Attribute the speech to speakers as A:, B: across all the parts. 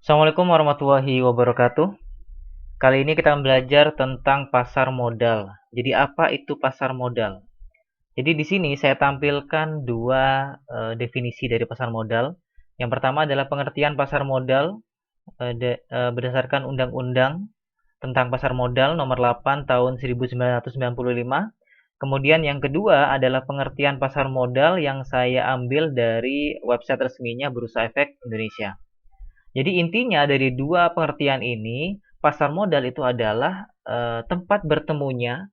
A: Assalamualaikum warahmatullahi wabarakatuh. Kali ini kita akan belajar tentang pasar modal. Jadi apa itu pasar modal? Jadi di sini saya tampilkan dua definisi dari pasar modal. Yang pertama adalah pengertian pasar modal berdasarkan Undang-Undang tentang Pasar Modal Nomor 8 Tahun 1995. Kemudian yang kedua adalah pengertian pasar modal yang saya ambil dari website resminya Bursa Efek Indonesia. Jadi intinya dari dua pengertian ini, pasar modal itu adalah tempat bertemunya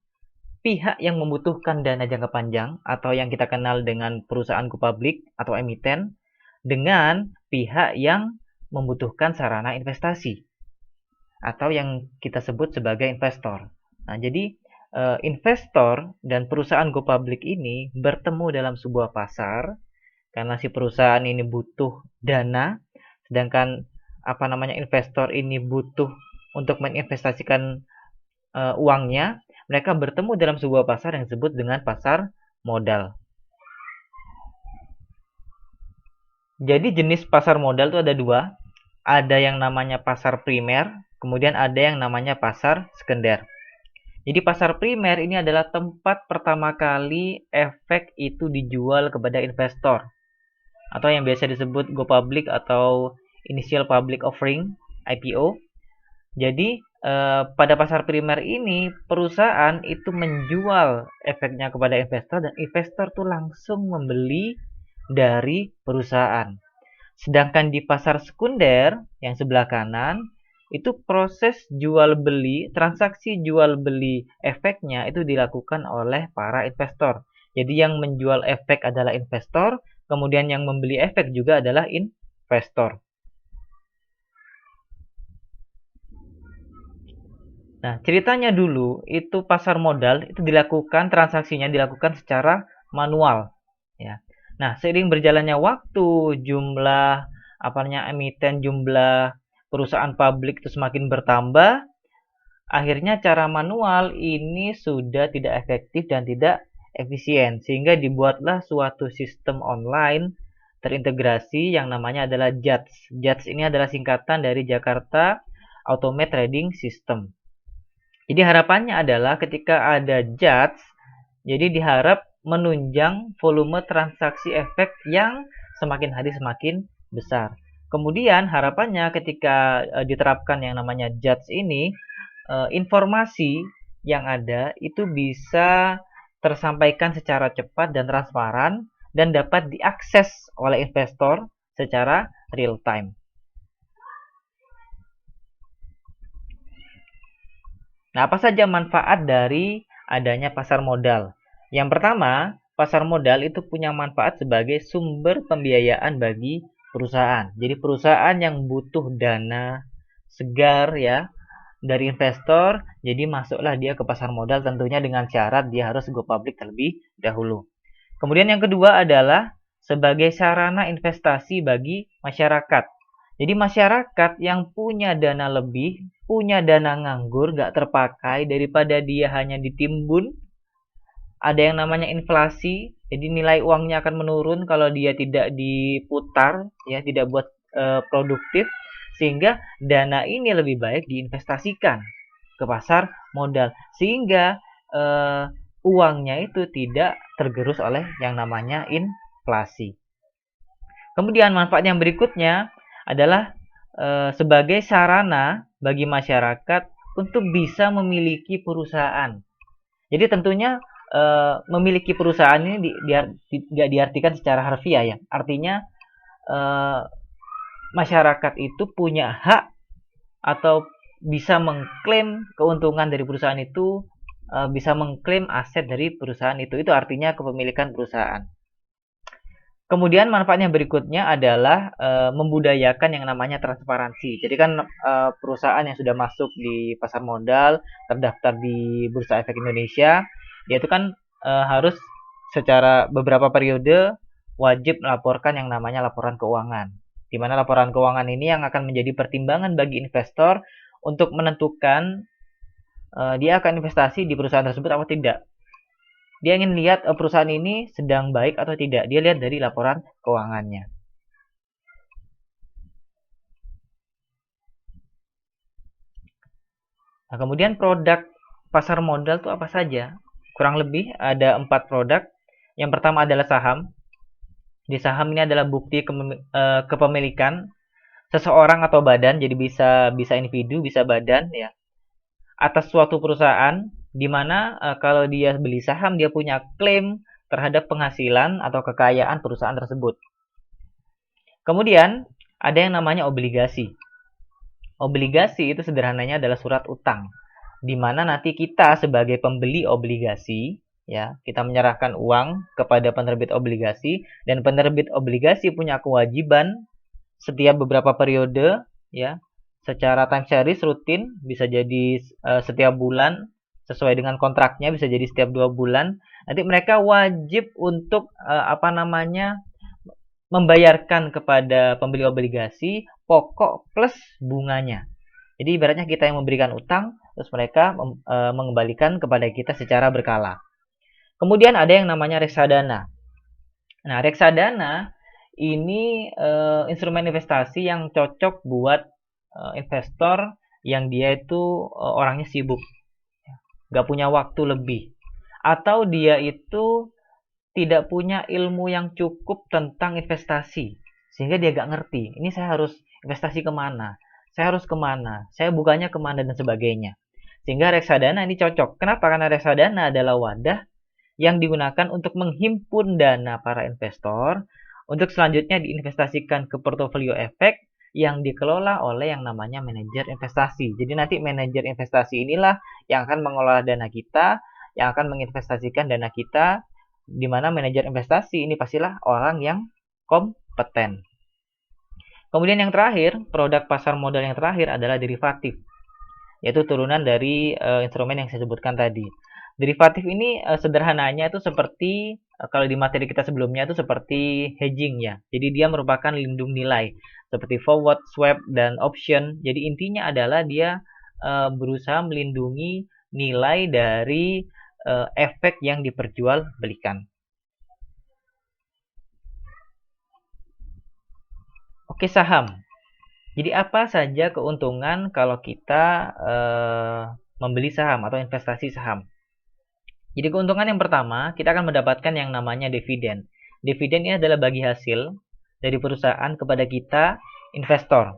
A: pihak yang membutuhkan dana jangka panjang atau yang kita kenal dengan perusahaan go public atau emiten dengan pihak yang membutuhkan sarana investasi atau yang kita sebut sebagai investor. Nah, jadi investor dan perusahaan go public ini bertemu dalam sebuah pasar karena si perusahaan ini butuh dana, sedangkan investor ini butuh untuk menginvestasikan uangnya. Mereka bertemu dalam sebuah pasar yang disebut dengan pasar modal. Jadi jenis pasar modal itu ada dua. Ada yang namanya pasar primer, kemudian ada yang namanya pasar sekunder. Jadi pasar primer ini adalah tempat pertama kali efek itu dijual kepada investor, atau yang biasa disebut go public atau initial public offering IPO. Jadi pada pasar primer ini perusahaan itu menjual efeknya kepada investor dan investor tuh langsung membeli dari perusahaan. Sedangkan di pasar sekunder yang sebelah kanan itu proses jual beli, transaksi jual beli efeknya itu dilakukan oleh para investor. Jadi yang menjual efek adalah investor, kemudian yang membeli efek juga adalah investor. Nah, ceritanya dulu itu pasar modal itu dilakukan transaksinya dilakukan secara manual, ya. Nah, seiring berjalannya waktu, jumlah emiten, jumlah perusahaan publik itu semakin bertambah, akhirnya cara manual ini sudah tidak efektif dan tidak efisien, sehingga dibuatlah suatu sistem online terintegrasi yang namanya adalah JATS. JATS ini adalah singkatan dari Jakarta Automated Trading System. Jadi harapannya adalah ketika ada JATS, jadi diharap menunjang volume transaksi efek yang semakin hari semakin besar. Kemudian harapannya ketika diterapkan yang namanya JATS ini, informasi yang ada itu bisa tersampaikan secara cepat dan transparan dan dapat diakses oleh investor secara real time. Nah, apa saja manfaat dari adanya pasar modal? Yang pertama, pasar modal itu punya manfaat sebagai sumber pembiayaan bagi perusahaan. Jadi perusahaan yang butuh dana segar ya dari investor, jadi masuklah dia ke pasar modal tentunya dengan syarat dia harus go public terlebih dahulu. Kemudian yang kedua adalah sebagai sarana investasi bagi masyarakat. Jadi masyarakat yang punya dana lebih, punya dana nganggur, nggak terpakai, daripada dia hanya ditimbun, ada yang namanya inflasi, jadi nilai uangnya akan menurun kalau dia tidak diputar, ya tidak buat produktif, sehingga dana ini lebih baik diinvestasikan ke pasar modal, sehingga uangnya itu tidak tergerus oleh yang namanya inflasi. Kemudian manfaat yang berikutnya adalah sebagai sarana bagi masyarakat untuk bisa memiliki perusahaan. Jadi tentunya memiliki perusahaan ini tidak diartikan secara harfiah ya. Artinya masyarakat itu punya hak atau bisa mengklaim keuntungan dari perusahaan itu, bisa mengklaim aset dari perusahaan itu. Itu artinya kepemilikan perusahaan. Kemudian manfaat yang berikutnya adalah membudayakan yang namanya transparansi. Jadi kan perusahaan yang sudah masuk di pasar modal, terdaftar di Bursa Efek Indonesia, yaitu kan harus secara beberapa periode wajib melaporkan yang namanya laporan keuangan. Di mana laporan keuangan ini yang akan menjadi pertimbangan bagi investor untuk menentukan dia akan investasi di perusahaan tersebut atau tidak. Dia ingin lihat perusahaan ini sedang baik atau tidak. Dia lihat dari laporan keuangannya. Nah, kemudian produk pasar modal itu apa saja? Kurang lebih ada 4 produk. Yang pertama adalah saham. Di saham ini adalah bukti kepemilikan seseorang atau badan, jadi bisa bisa individu, bisa badan ya, atas suatu perusahaan di mana kalau dia beli saham dia punya klaim terhadap penghasilan atau kekayaan perusahaan tersebut. Kemudian ada yang namanya obligasi. Obligasi itu sederhananya adalah surat utang, di mana nanti kita sebagai pembeli obligasi, ya, kita menyerahkan uang kepada penerbit obligasi, dan penerbit obligasi punya kewajiban setiap beberapa periode, ya, secara time series rutin, bisa jadi setiap bulan, sesuai dengan kontraknya, bisa jadi setiap 2 bulan. Nanti mereka wajib untuk membayarkan kepada pembeli obligasi pokok plus bunganya. Jadi ibaratnya kita yang memberikan utang, terus mereka mengembalikan kepada kita secara berkala. Kemudian ada yang namanya reksadana. Nah, reksadana ini instrumen investasi yang cocok buat investor yang dia itu orangnya sibuk, nggak punya waktu lebih, atau dia itu tidak punya ilmu yang cukup tentang investasi, sehingga dia nggak ngerti, ini saya harus investasi kemana, saya harus kemana, saya bukanya kemana, dan sebagainya. Sehingga reksadana ini cocok. Kenapa? Karena reksadana adalah wadah yang digunakan untuk menghimpun dana para investor untuk selanjutnya diinvestasikan ke portofolio efek yang dikelola oleh yang namanya manajer investasi. Jadi nanti manajer investasi inilah yang akan mengelola dana kita, yang akan menginvestasikan dana kita, di mana manajer investasi ini pastilah orang yang kompeten. Kemudian yang terakhir, produk pasar modal yang terakhir adalah derivatif, yaitu turunan dari instrumen yang saya sebutkan tadi. Derivatif ini sederhananya itu seperti kalau di materi kita sebelumnya itu seperti hedging ya. Jadi dia merupakan lindung nilai seperti forward, swap, dan option. Jadi intinya adalah dia berusaha melindungi nilai dari efek yang diperjualbelikan. Oke, saham. Jadi apa saja keuntungan kalau kita membeli saham atau investasi saham? Jadi keuntungan yang pertama, kita akan mendapatkan yang namanya dividen. Dividen ini adalah bagi hasil dari perusahaan kepada kita, investor.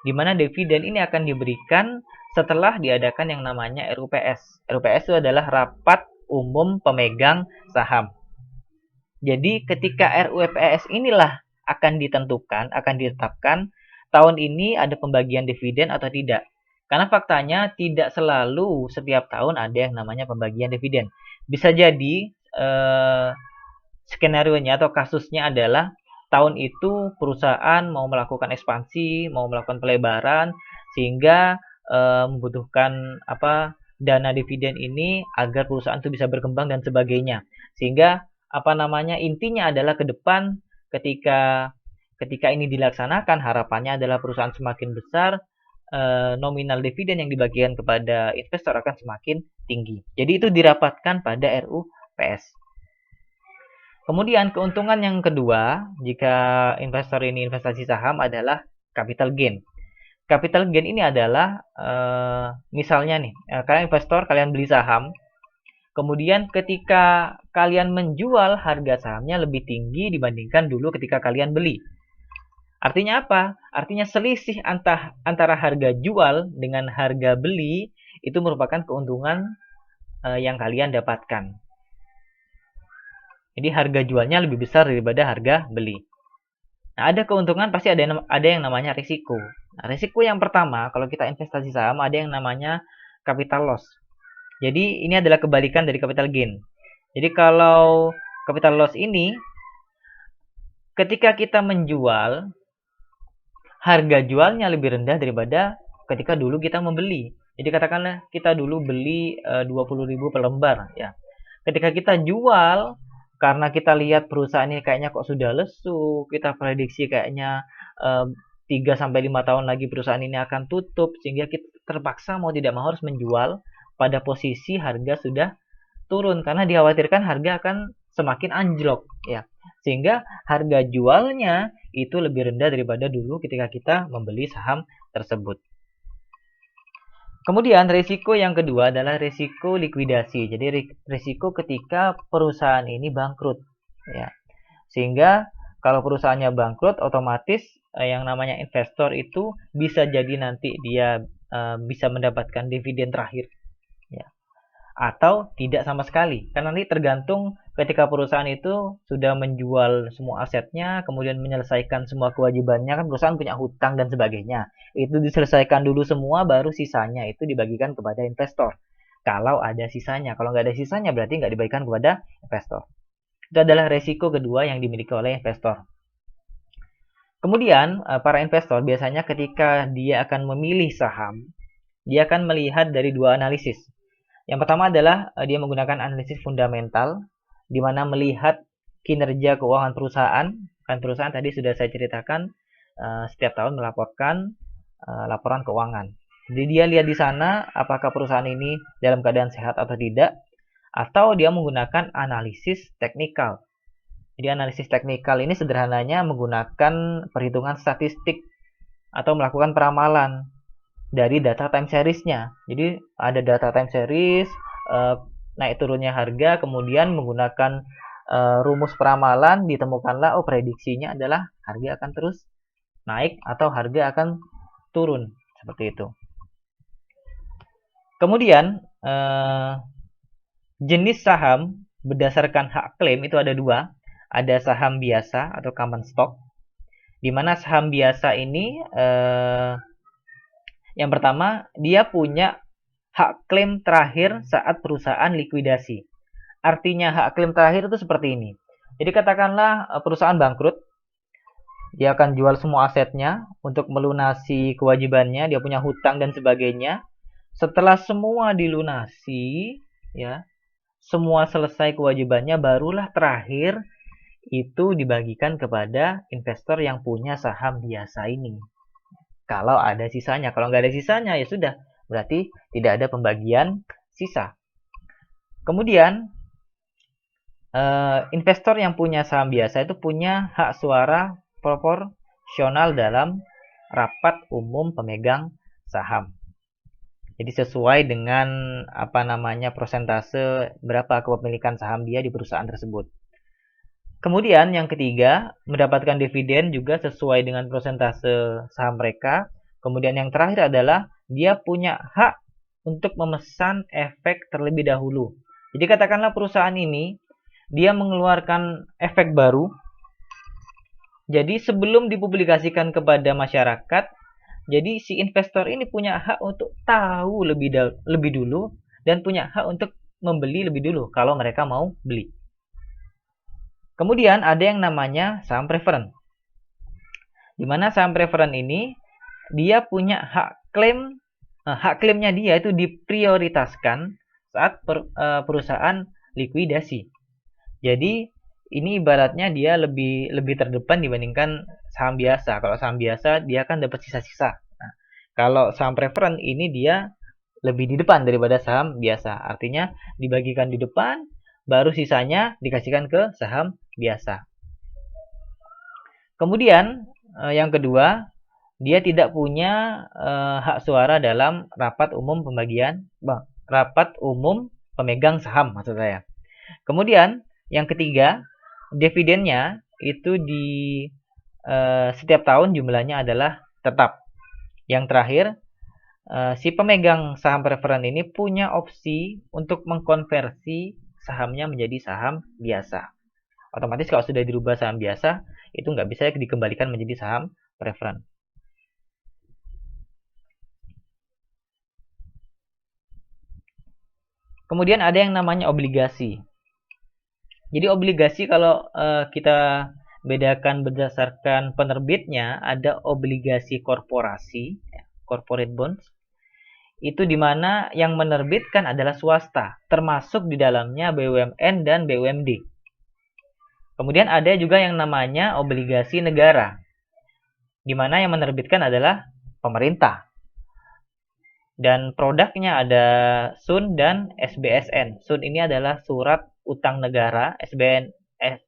A: Di mana dividen ini akan diberikan setelah diadakan yang namanya RUPS. RUPS itu adalah rapat umum pemegang saham. Jadi ketika RUPS inilah akan ditentukan, akan ditetapkan tahun ini ada pembagian dividen atau tidak. Karena faktanya tidak selalu setiap tahun ada yang namanya pembagian dividen. Bisa jadi skenario-nya atau kasusnya adalah tahun itu perusahaan mau melakukan ekspansi, mau melakukan pelebaran, sehingga membutuhkan dana dividen ini agar perusahaan itu bisa berkembang dan sebagainya. Sehingga intinya adalah ke depan ketika ini dilaksanakan, harapannya adalah perusahaan semakin besar, nominal dividen yang dibagikan kepada investor akan semakin tinggi. Jadi itu dirapatkan pada RUPS. Kemudian keuntungan yang kedua jika investor ini investasi saham adalah capital gain. Capital gain ini adalah misalnya nih, kalian investor, kalian beli saham, kemudian ketika kalian menjual, harga sahamnya lebih tinggi dibandingkan dulu ketika kalian beli. Artinya apa? Artinya selisih antara harga jual dengan harga beli itu merupakan keuntungan yang kalian dapatkan. Jadi harga jualnya lebih besar daripada harga beli. Nah, ada keuntungan, pasti ada yang namanya risiko. Nah, risiko yang pertama, kalau kita investasi saham, ada yang namanya capital loss. Jadi ini adalah kebalikan dari capital gain. Jadi kalau capital loss ini, ketika kita menjual, harga jualnya lebih rendah daripada ketika dulu kita membeli. Jadi katakanlah kita dulu beli 20.000 per lembar ya. Ketika kita jual, karena kita lihat perusahaan ini kayaknya kok sudah lesu, kita prediksi kayaknya 3-5 tahun lagi perusahaan ini akan tutup, sehingga kita terpaksa mau tidak mau harus menjual pada posisi harga sudah turun, karena dikhawatirkan harga akan semakin anjlok ya. Sehingga harga jualnya itu lebih rendah daripada dulu ketika kita membeli saham tersebut. Kemudian risiko yang kedua adalah risiko likuidasi. Jadi risiko ketika perusahaan ini bangkrut, ya. Sehingga kalau perusahaannya bangkrut, otomatis yang namanya investor itu bisa jadi nanti dia bisa mendapatkan dividen terakhir, ya. Atau tidak sama sekali. Karena nanti tergantung ketika perusahaan itu sudah menjual semua asetnya, kemudian menyelesaikan semua kewajibannya, kan perusahaan punya hutang dan sebagainya. Itu diselesaikan dulu semua, baru sisanya itu dibagikan kepada investor. Kalau ada sisanya. Kalau nggak ada sisanya, berarti nggak dibagikan kepada investor. Itu adalah resiko kedua yang dimiliki oleh investor. Kemudian, para investor biasanya ketika dia akan memilih saham, dia akan melihat dari dua analisis. Yang pertama adalah dia menggunakan analisis fundamental, di mana melihat kinerja keuangan perusahaan. Kan perusahaan tadi sudah saya ceritakan setiap tahun melaporkan laporan keuangan. Jadi dia lihat di sana apakah perusahaan ini dalam keadaan sehat atau tidak, atau dia menggunakan analisis teknikal. Jadi analisis teknikal ini sederhananya menggunakan perhitungan statistik atau melakukan peramalan dari data time series-nya. Jadi ada data time series, naik turunnya harga, kemudian menggunakan rumus peramalan ditemukanlah prediksinya adalah harga akan terus naik atau harga akan turun, seperti itu. Kemudian jenis saham berdasarkan hak klaim itu ada dua. Ada saham biasa atau common stock, di mana saham biasa ini yang pertama, dia punya hak klaim terakhir saat perusahaan likuidasi. Artinya hak klaim terakhir itu seperti ini. Jadi katakanlah perusahaan bangkrut, dia akan jual semua asetnya untuk melunasi kewajibannya, dia punya hutang dan sebagainya. Setelah semua dilunasi, ya, semua selesai kewajibannya, barulah terakhir itu dibagikan kepada investor yang punya saham biasa ini. Kalau ada sisanya, kalau nggak ada sisanya ya sudah, berarti tidak ada pembagian sisa. Kemudian investor yang punya saham biasa itu punya hak suara proporsional dalam rapat umum pemegang saham. Jadi sesuai dengan persentase berapa kepemilikan saham dia di perusahaan tersebut. Kemudian yang ketiga, mendapatkan dividen juga sesuai dengan persentase saham mereka. Kemudian yang terakhir adalah dia punya hak untuk memesan efek terlebih dahulu. Jadi katakanlah perusahaan ini dia mengeluarkan efek baru. Jadi sebelum dipublikasikan kepada masyarakat, jadi si investor ini punya hak untuk tahu lebih dulu dan punya hak untuk membeli lebih dulu kalau mereka mau beli. Kemudian ada yang namanya saham preferen. Di mana saham preferen ini dia punya hak klaim, klaimnya dia itu diprioritaskan saat perusahaan likuidasi. Jadi ini ibaratnya dia lebih terdepan dibandingkan saham biasa. Kalau saham biasa dia kan dapat sisa-sisa. Nah, kalau saham preferen ini dia lebih di depan daripada saham biasa. Artinya dibagikan di depan, baru sisanya dikasihkan ke saham biasa. Kemudian yang kedua, dia tidak punya hak suara dalam rapat umum pemegang saham maksud saya. Kemudian yang ketiga, dividennya itu di setiap tahun jumlahnya adalah tetap. Yang terakhir, si pemegang saham preferen ini punya opsi untuk mengkonversi sahamnya menjadi saham biasa. Otomatis kalau sudah dirubah saham biasa, itu nggak bisa dikembalikan menjadi saham preferen. Kemudian ada yang namanya obligasi. Jadi obligasi kalau kita bedakan berdasarkan penerbitnya, ada obligasi korporasi, corporate bonds. Itu dimana yang menerbitkan adalah swasta, termasuk di dalamnya BUMN dan BUMD. Kemudian ada juga yang namanya obligasi negara, di mana yang menerbitkan adalah pemerintah. Dan produknya ada SUN dan SBSN. SUN ini adalah surat utang negara,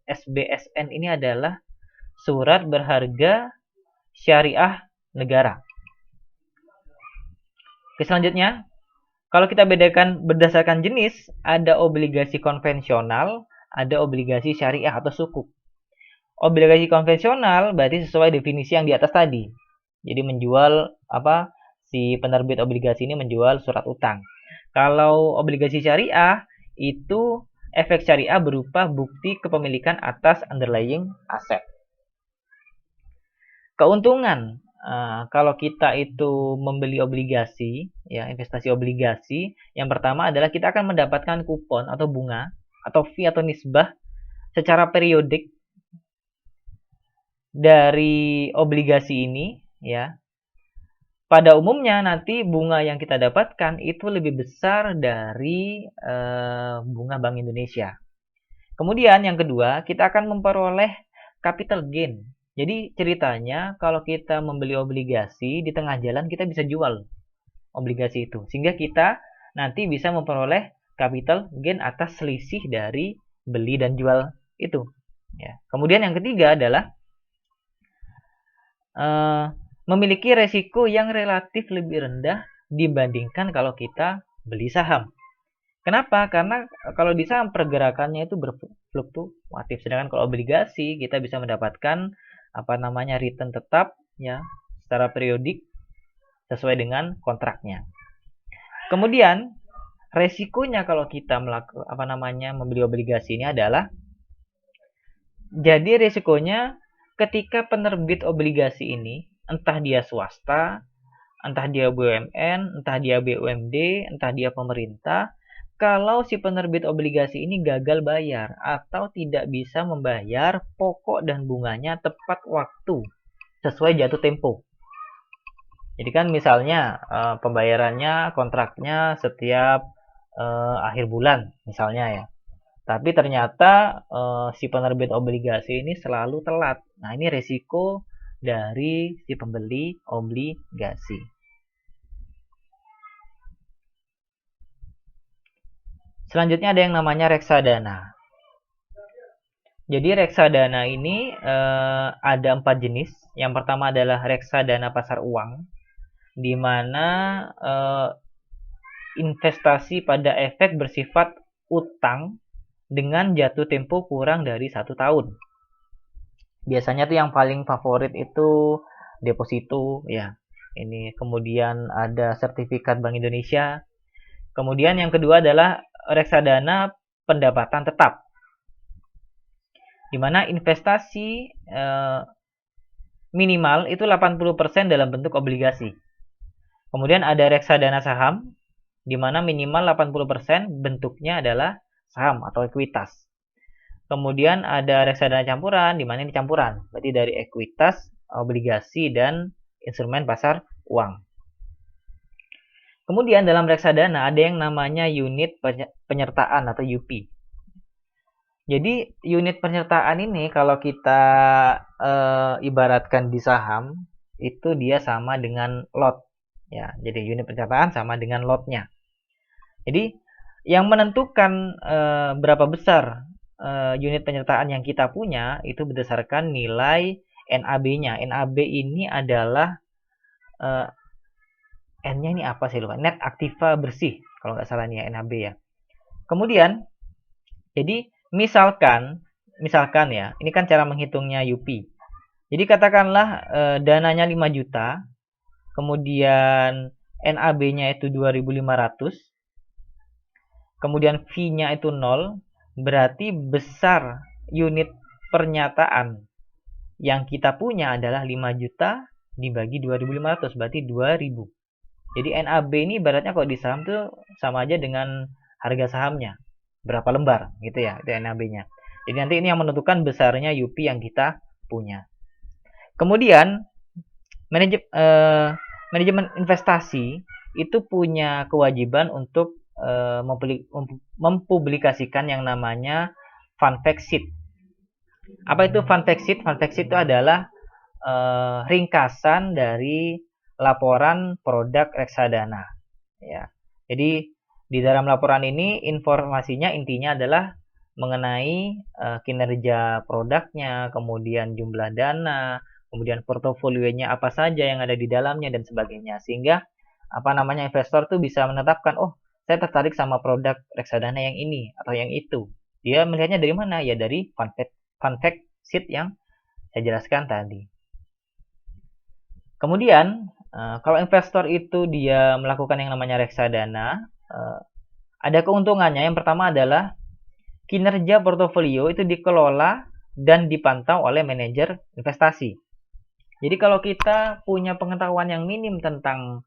A: SBSN ini adalah surat berharga syariah negara. Oke, selanjutnya, kalau kita bedakan berdasarkan jenis, ada obligasi konvensional, ada obligasi syariah atau sukuk. Obligasi konvensional berarti sesuai definisi yang di atas tadi. Jadi menjual si penerbit obligasi ini menjual surat utang. Kalau obligasi syariah itu efek syariah berupa bukti kepemilikan atas underlying aset. Keuntungan kalau kita itu membeli obligasi, ya investasi obligasi, yang pertama adalah kita akan mendapatkan kupon atau bunga atau fee atau nisbah secara periodik dari obligasi ini, ya. Pada umumnya nanti bunga yang kita dapatkan itu lebih besar dari bunga Bank Indonesia. Kemudian yang kedua, kita akan memperoleh capital gain. Jadi ceritanya kalau kita membeli obligasi di tengah jalan kita bisa jual obligasi itu. Sehingga kita nanti bisa memperoleh capital gain atas selisih dari beli dan jual itu. Ya. Kemudian yang ketiga adalah memiliki resiko yang relatif lebih rendah dibandingkan kalau kita beli saham. Kenapa? Karena kalau di saham pergerakannya itu berfluktuatif, sedangkan kalau obligasi kita bisa mendapatkan return tetap ya secara periodik sesuai dengan kontraknya. Kemudian resikonya kalau kita membeli obligasi ini adalah jadi resikonya ketika penerbit obligasi ini entah dia swasta, entah dia BUMN, entah dia BUMD, entah dia pemerintah, kalau si penerbit obligasi ini gagal bayar atau tidak bisa membayar pokok dan bunganya tepat waktu sesuai jatuh tempo. Jadi kan misalnya pembayarannya kontraknya setiap akhir bulan misalnya ya. Tapi ternyata si penerbit obligasi ini selalu telat. Nah, ini resiko dari si pembeli obligasi. Selanjutnya ada yang namanya reksadana. Jadi reksadana ini ada 4 jenis. Yang pertama adalah reksadana pasar uang, di mana investasi pada efek bersifat utang dengan jatuh tempo kurang dari 1 tahun. Biasanya tuh yang paling favorit itu deposito ya. Ini kemudian ada sertifikat Bank Indonesia. Kemudian yang kedua adalah reksadana pendapatan tetap, di mana investasi minimal itu 80% dalam bentuk obligasi. Kemudian ada reksadana saham, di mana minimal 80% bentuknya adalah saham atau ekuitas. Kemudian ada reksadana campuran, di mana ini campuran, berarti dari ekuitas, obligasi, dan instrumen pasar uang. Kemudian dalam reksadana ada yang namanya unit penyertaan atau UP. Jadi unit penyertaan ini kalau kita ibaratkan di saham itu dia sama dengan lot ya. Jadi unit penyertaan sama dengan lotnya. Jadi yang menentukan berapa besar unit penyertaan yang kita punya itu berdasarkan nilai NAB-nya. NAB ini adalah N-nya ini apa sih lupa? Net aktiva bersih kalau nggak salah nih ya NAB ya. Kemudian jadi misalkan ya, ini kan cara menghitungnya UP. Jadi katakanlah dananya 5 juta, kemudian NAB-nya itu 2.500, kemudian fee-nya itu 0, berarti besar unit pernyataan yang kita punya adalah 5 juta dibagi 2.500, berarti 2.000. Jadi NAB ini ibaratnya kalau di saham tuh sama aja dengan harga sahamnya. Berapa lembar gitu ya, itu NAB-nya. Jadi nanti ini yang menentukan besarnya UP yang kita punya. Kemudian manajemen investasi itu punya kewajiban untuk mempublikasikan yang namanya fund fact sheet. Apa itu fund fact sheet? Fund fact sheet itu adalah ringkasan dari laporan produk reksadana. Ya, jadi di dalam laporan ini informasinya intinya adalah mengenai kinerja produknya, kemudian jumlah dana, kemudian portofolionya apa saja yang ada di dalamnya dan sebagainya. Sehingga investor tuh bisa menetapkan, oh saya tertarik sama produk reksadana yang ini atau yang itu. Dia melihatnya dari mana? Ya dari fun fact sheet yang saya jelaskan tadi. Kemudian kalau investor itu dia melakukan yang namanya reksadana, ada keuntungannya. Yang pertama adalah kinerja portofolio itu dikelola dan dipantau oleh manajer investasi. Jadi kalau kita punya pengetahuan yang minim tentang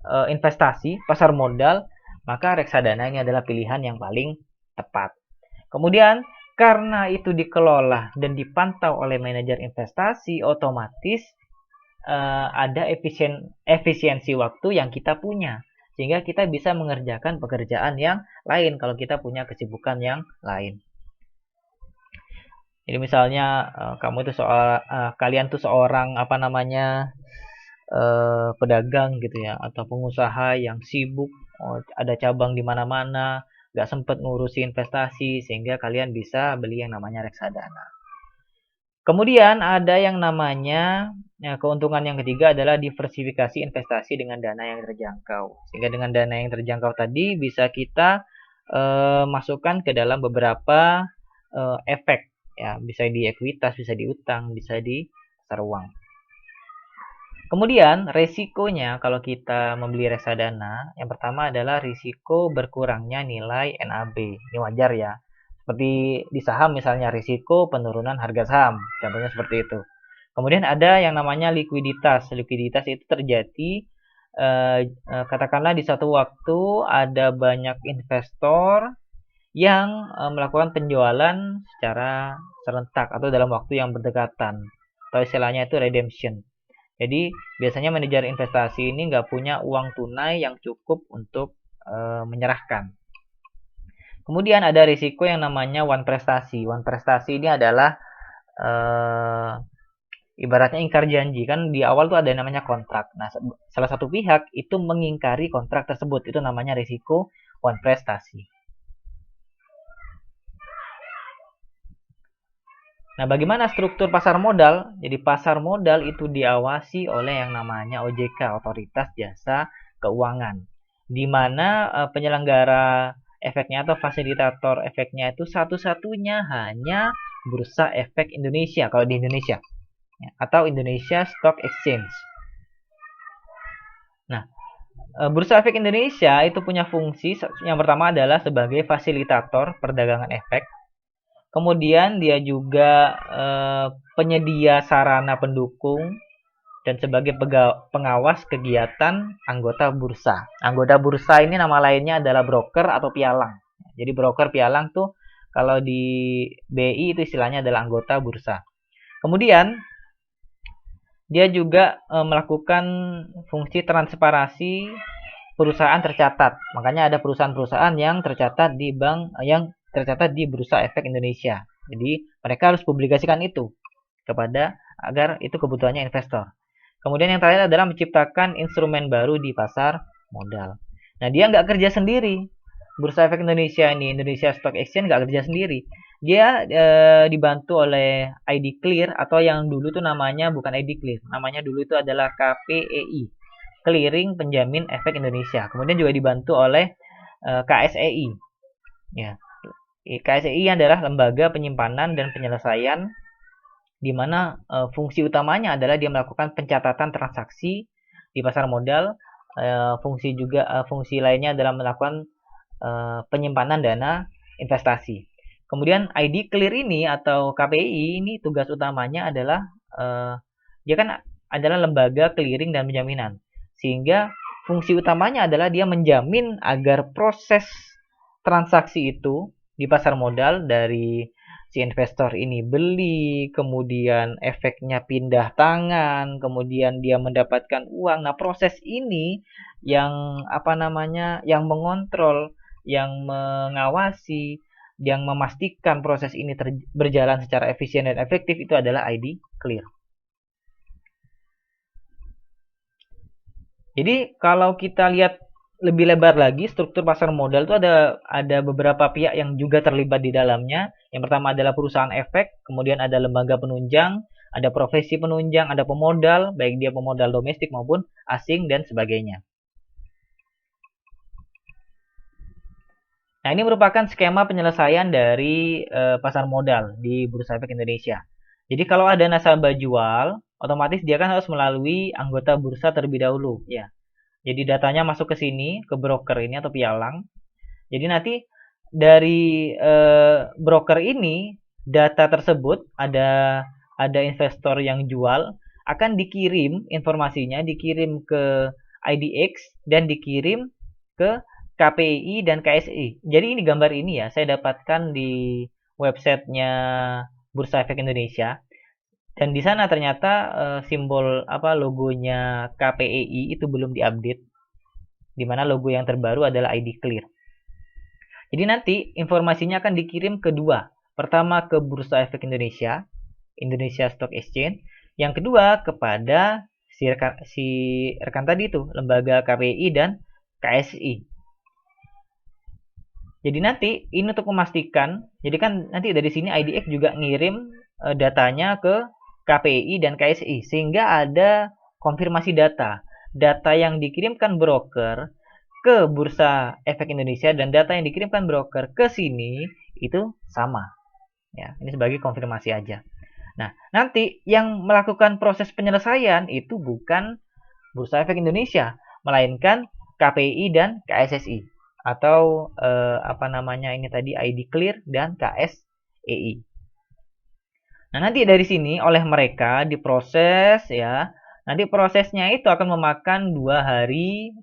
A: investasi, pasar modal, maka reksadana ini adalah pilihan yang paling tepat. Kemudian karena itu dikelola dan dipantau oleh manajer investasi, otomatis ada efisiensi waktu yang kita punya, sehingga kita bisa mengerjakan pekerjaan yang lain kalau kita punya kesibukan yang lain. Jadi misalnya kalian tuh seorang pedagang gitu ya, atau pengusaha yang sibuk, ada cabang di mana-mana, nggak sempat ngurusi investasi, sehingga kalian bisa beli yang namanya reksadana. Kemudian ada yang namanya keuntungan yang ketiga adalah diversifikasi investasi dengan dana yang terjangkau. Sehingga dengan dana yang terjangkau tadi bisa kita masukkan ke dalam beberapa efek, ya, bisa di ekuitas, bisa di utang, bisa di pasar uang. Kemudian resikonya kalau kita membeli reksadana, yang pertama adalah risiko berkurangnya nilai NAB. Ini wajar ya. Seperti di saham misalnya, risiko penurunan harga saham, contohnya seperti itu. Kemudian ada yang namanya likuiditas. Likuiditas itu terjadi katakanlah di satu waktu ada banyak investor yang melakukan penjualan secara serentak atau dalam waktu yang berdekatan, atau istilahnya itu redemption. Jadi biasanya manajer investasi ini nggak punya uang tunai yang cukup untuk menyerahkan. Kemudian ada risiko yang namanya one prestasi. One prestasi ini adalah ibaratnya ingkar janji. Kan di awal tuh ada yang namanya kontrak. Nah, salah satu pihak itu mengingkari kontrak tersebut. Itu namanya risiko one prestasi. Nah, bagaimana struktur pasar modal? Jadi pasar modal itu diawasi oleh yang namanya OJK, Otoritas Jasa Keuangan. Di mana penyelenggara efeknya atau fasilitator efeknya itu satu-satunya hanya Bursa Efek Indonesia kalau di Indonesia, ya, atau Indonesia Stock Exchange. Nah, Bursa Efek Indonesia itu punya fungsi yang pertama adalah sebagai fasilitator perdagangan efek. Kemudian dia juga penyedia sarana pendukung dan sebagai pengawas kegiatan anggota bursa. Anggota bursa ini nama lainnya adalah broker atau pialang. Jadi broker pialang tuh kalau di BI itu istilahnya adalah anggota bursa. Kemudian dia juga melakukan fungsi transparansi perusahaan tercatat. Makanya ada perusahaan-perusahaan yang tercatat di Bursa Efek Indonesia. Jadi mereka harus publikasikan itu agar itu kebutuhannya investor. Kemudian yang terakhir adalah menciptakan instrumen baru di pasar modal. Nah, dia nggak kerja sendiri. Bursa Efek Indonesia ini, Indonesia Stock Exchange, nggak kerja sendiri. Dia dibantu oleh ID Clear, atau yang dulu tuh namanya bukan ID Clear, namanya dulu itu adalah KPEI, Clearing Penjamin Efek Indonesia. Kemudian juga dibantu oleh KSEI. Ya. KSEI adalah lembaga penyimpanan dan penyelesaian, di mana fungsi utamanya adalah dia melakukan pencatatan transaksi di pasar modal. Fungsi lainnya adalah melakukan penyimpanan dana investasi. Kemudian ID Clear ini atau KPI ini tugas utamanya adalah dia kan adalah lembaga clearing dan penjaminan, sehingga fungsi utamanya adalah dia menjamin agar proses transaksi itu di pasar modal dari si investor ini beli, kemudian efeknya pindah tangan, kemudian dia mendapatkan uang. Nah, proses ini yang yang mengontrol, yang mengawasi, yang memastikan proses ini berjalan secara efisien dan efektif itu adalah ID Clear. Jadi kalau kita lihat lebih lebar lagi, struktur pasar modal itu ada beberapa pihak yang juga terlibat di dalamnya. Yang pertama adalah perusahaan efek, kemudian ada lembaga penunjang, ada profesi penunjang, ada pemodal, baik dia pemodal domestik maupun asing dan sebagainya. Nah, ini merupakan skema penyelesaian dari pasar modal di Bursa Efek Indonesia. Jadi kalau ada nasabah jual, otomatis dia kan harus melalui anggota bursa terlebih dahulu, ya. Jadi datanya masuk ke sini, ke broker ini atau pialang. Jadi nanti dari broker ini, data tersebut ada investor yang jual, akan dikirim informasinya, dikirim ke IDX dan dikirim ke KPI dan KSI. Jadi ini gambar ini ya, saya dapatkan di websitenya Bursa Efek Indonesia. Dan di sana ternyata simbol logonya KPI itu belum diupdate, di mana logo yang terbaru adalah ID Clear. Jadi nanti informasinya akan dikirim kedua. Pertama ke Bursa Efek Indonesia, Indonesia Stock Exchange. Yang kedua kepada si rekan tadi itu, lembaga KPI dan KSI. Jadi nanti ini untuk memastikan, jadi kan nanti dari sini IDX juga ngirim datanya ke KPI dan KSI, sehingga ada konfirmasi data. Data yang dikirimkan broker ke Bursa Efek Indonesia dan data yang dikirimkan broker ke sini itu sama. Ya, ini sebagai konfirmasi aja. Nah, nanti yang melakukan proses penyelesaian itu bukan Bursa Efek Indonesia, melainkan KPI dan KSSI atau ini tadi ID Clear dan KSEI. Nah, nanti dari sini oleh mereka diproses ya. Nanti prosesnya itu akan memakan 2 hari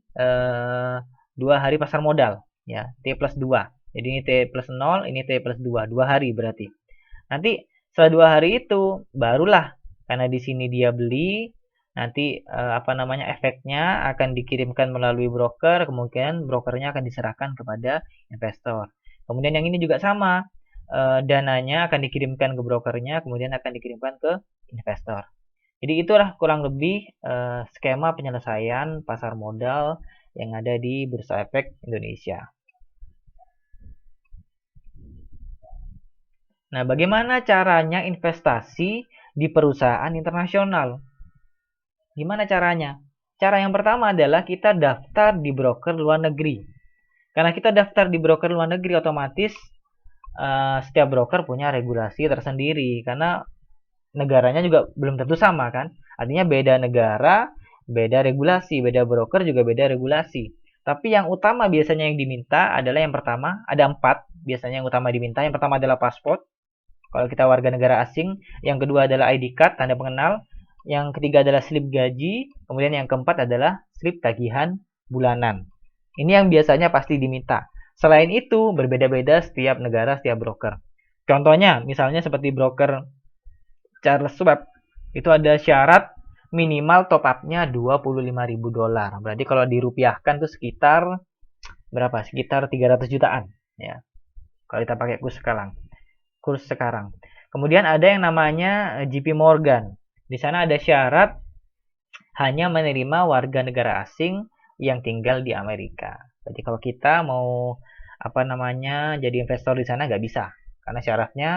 A: pasar modal ya, T+2. Jadi ini T+0, ini T+2, 2 hari berarti. Nanti setelah 2 hari itu barulah, karena di sini dia beli, nanti efeknya akan dikirimkan melalui broker, kemudian brokernya akan diserahkan kepada investor. Kemudian yang ini juga sama, dananya akan dikirimkan ke brokernya, kemudian akan dikirimkan ke investor. Jadi itulah kurang lebih skema penyelesaian pasar modal yang ada di Bursa Efek Indonesia. Nah, bagaimana caranya investasi di perusahaan internasional? Gimana caranya? Cara yang pertama adalah kita daftar di broker luar negeri. Karena kita daftar di broker luar negeri, otomatis setiap broker punya regulasi tersendiri. Karena negaranya juga belum tentu sama kan. Artinya beda negara, beda regulasi, beda broker juga beda regulasi. Tapi yang utama biasanya yang diminta adalah yang pertama, ada 4 biasanya yang utama diminta. Yang pertama adalah paspor, kalau kita warga negara asing. Yang kedua adalah ID card, tanda pengenal. Yang ketiga adalah slip gaji. Kemudian yang keempat adalah slip tagihan bulanan. Ini yang biasanya pasti diminta. Selain itu, berbeda-beda setiap negara, setiap broker. Contohnya, misalnya seperti broker Charles Schwab, itu ada syarat minimal top up-nya $25.000. Berarti kalau dirupiahkan itu sekitar berapa? Sekitar 300 jutaan ya. Kalau kita pakai kurs sekarang. Kemudian ada yang namanya JP Morgan. Di sana ada syarat hanya menerima warga negara asing yang tinggal di Amerika. Jadi kalau kita mau jadi investor di sana nggak bisa, karena syaratnya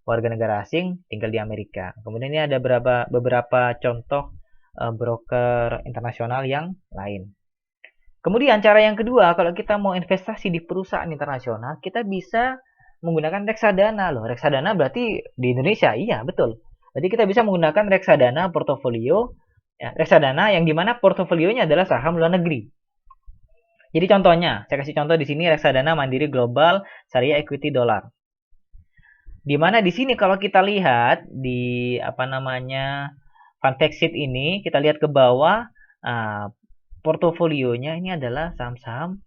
A: warga negara asing tinggal di Amerika. Kemudian ini ada beberapa contoh broker internasional yang lain. Kemudian cara yang kedua, kalau kita mau investasi di perusahaan internasional, kita bisa menggunakan reksadana loh. Reksadana berarti di Indonesia, iya betul. Jadi kita bisa menggunakan reksadana portofolio, ya, reksadana yang dimana portofolionya adalah saham luar negeri. Jadi contohnya, saya kasih contoh di sini reksadana Mandiri Global Syariah Equity Dollar. Dimana di sini kalau kita lihat di fund fact sheet ini, kita lihat ke bawah, portofolionya ini adalah saham-saham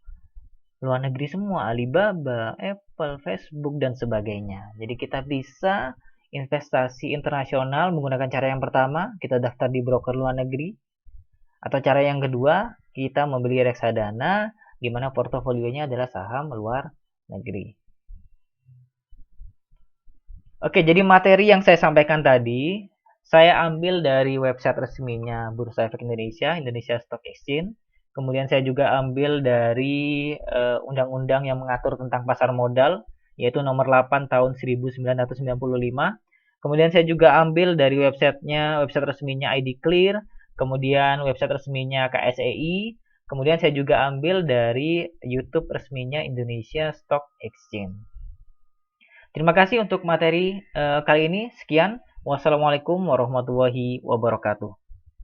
A: luar negeri semua, Alibaba, Apple, Facebook, dan sebagainya. Jadi kita bisa investasi internasional menggunakan cara yang pertama, kita daftar di broker luar negeri. Atau cara yang kedua, kita membeli reksadana, di mana portofolionya adalah saham luar negeri. Oke, jadi materi yang saya sampaikan tadi, saya ambil dari website resminya Bursa Efek Indonesia, Indonesia Stock Exchange. Kemudian saya juga ambil dari undang-undang yang mengatur tentang pasar modal, yaitu nomor 8 tahun 1995. Kemudian saya juga ambil dari website resminya ID Clear, kemudian website resminya KSEI, Kemudian saya juga ambil dari YouTube resminya Indonesia Stock Exchange. Terima kasih untuk materi kali ini. Sekian. Wassalamualaikum warahmatullahi wabarakatuh.